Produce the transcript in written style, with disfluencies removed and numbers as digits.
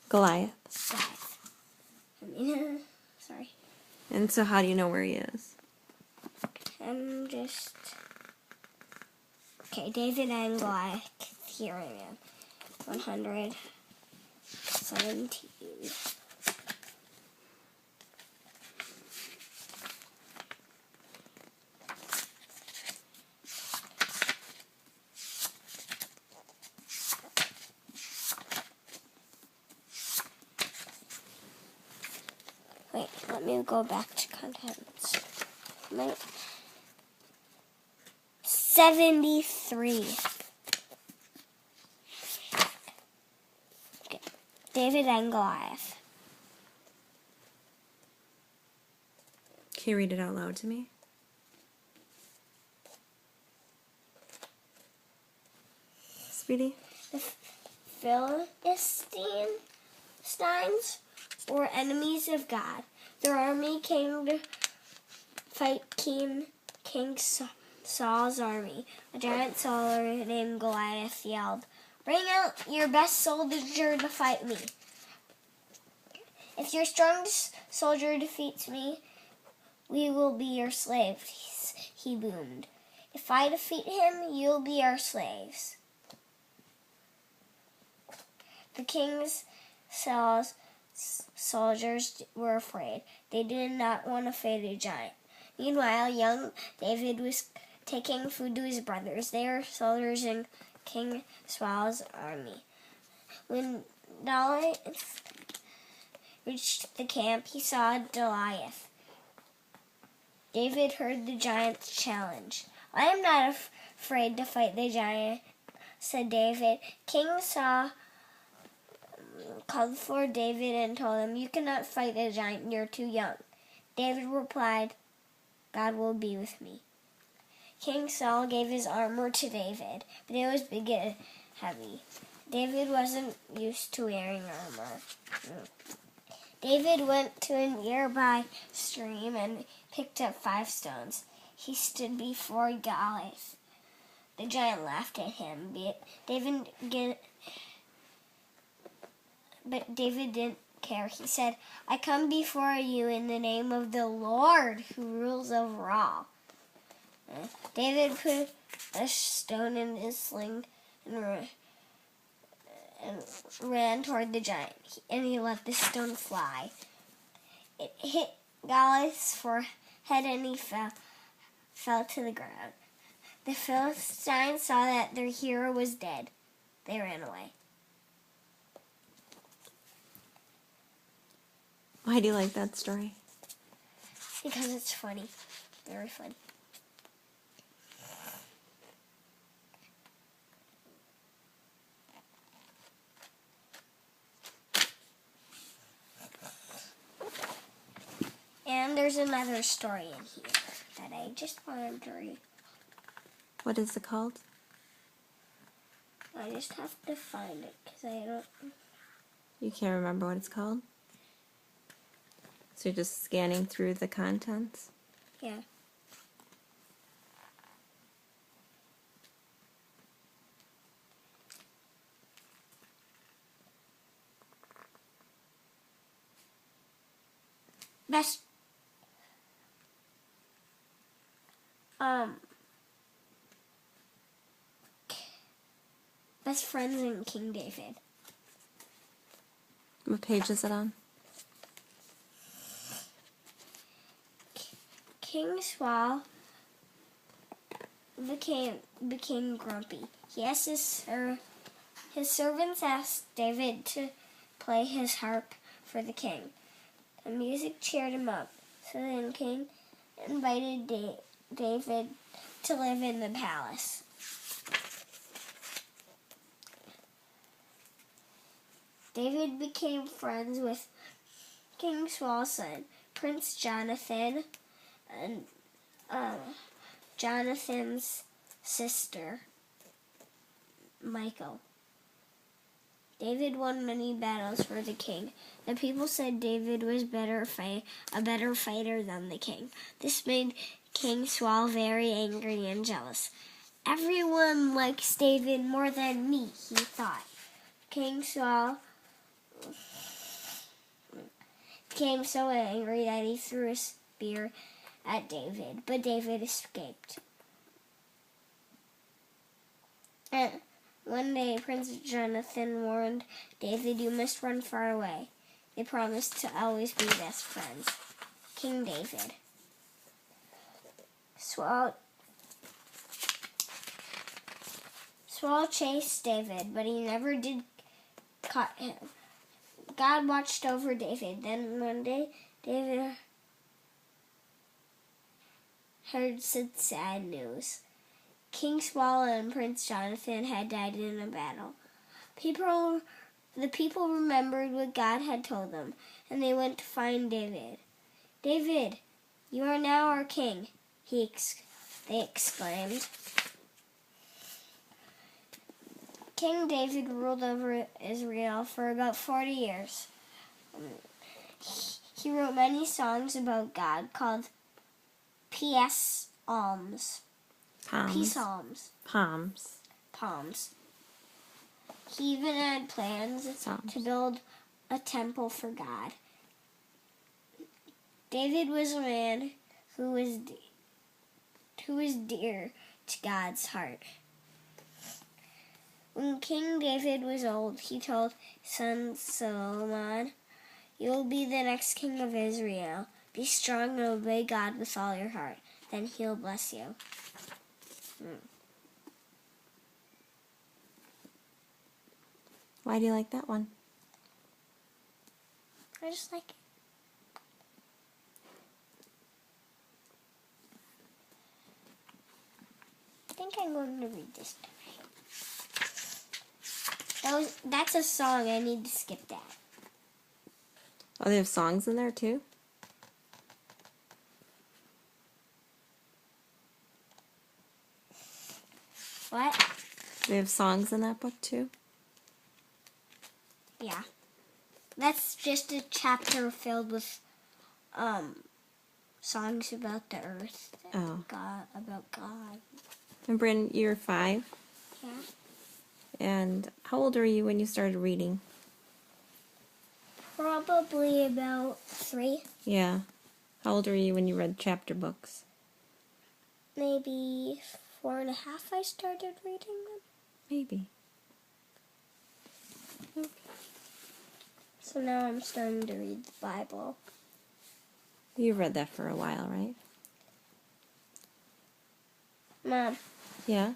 Goliath. Sorry. And so how do you know where he is? Okay, David and Goliath. Here I am. 117. Wait, let me go back to contents. 73. Okay. David and Goliath. Can you read it out loud to me? Sweetie? The Philistines were enemies of God. Their army came to fight King Saul's army. A giant soldier named Goliath yelled, "Bring out your best soldier to fight me. If your strongest soldier defeats me, we will be your slaves," he boomed. "If I defeat him, you'll be our slaves." The king's soldiers were afraid. They did not want to fight a giant. Meanwhile, young David was taking food to his brothers. They were soldiers in King Saul's army. When Goliath reached the camp, he saw Goliath. David heard the giant's challenge. "I am not afraid to fight the giant," said David. King Saul called for David and told him, "You cannot fight the giant, you're too young." David replied, "God will be with me." King Saul gave his armor to David, but it was big and heavy. David wasn't used to wearing armor. David went to a nearby stream and picked up 5 stones. He stood before Goliath. The giant laughed at him, but David didn't care. He said, "I come before you in the name of the Lord who rules over all." David put a stone in his sling and ran toward the giant, and he let the stone fly. It hit Goliath's forehead and he fell to the ground. The Philistines saw that their hero was dead. They ran away. Why do you like that story? Because it's funny. Very funny. And there's another story in here that I just wanted to read. What is it called? I just have to find it because I don't... You can't remember what it's called? So you're just scanning through the contents? Yeah. Best friends in King David. What page is it on? King Saul became grumpy. He asked his servants asked David to play his harp for the king. The music cheered him up. So then King invited David to live in the palace. David became friends with King Saul's son, Prince Jonathan, and Jonathan's sister, Michal. David won many battles for the king. The people said David was a better fighter than the king. This made King Saul very angry and jealous. "Everyone likes David more than me," he thought. King Saul became so angry that he threw a spear at David, but David escaped. And one day, Prince Jonathan warned David, "You must run far away." They promised to always be best friends. King David. Saul chased David, but he never did caught him. God watched over David. Then one day, David heard some sad news. King Saul and Prince Jonathan had died in a battle. The people remembered what God had told them, and they went to find David. "David, you are now our king," they exclaimed. King David ruled over Israel for about 40 years. He wrote many songs about God called Peace Psalms. Palms. He even had plans to build a temple for God. David was a man who was dear to God's heart. When King David was old, he told his son Solomon, "You will be the next king of Israel. Be strong and obey God with all your heart. Then he'll bless you." Why do you like that one? I just like it. I think I'm going to read this tonight. That's a song. I need to skip that. Oh, they have songs in there too? What? They have songs in that book too? Yeah. That's just a chapter filled with songs about the earth. About God. And Bryn, you're 5? Yeah. And how old were you when you started reading? Probably about 3. Yeah. How old were you when you read chapter books? Maybe 4.5 I started reading them. Maybe. Okay. So now I'm starting to read the Bible. You've read that for a while, right? Mom. Yeah?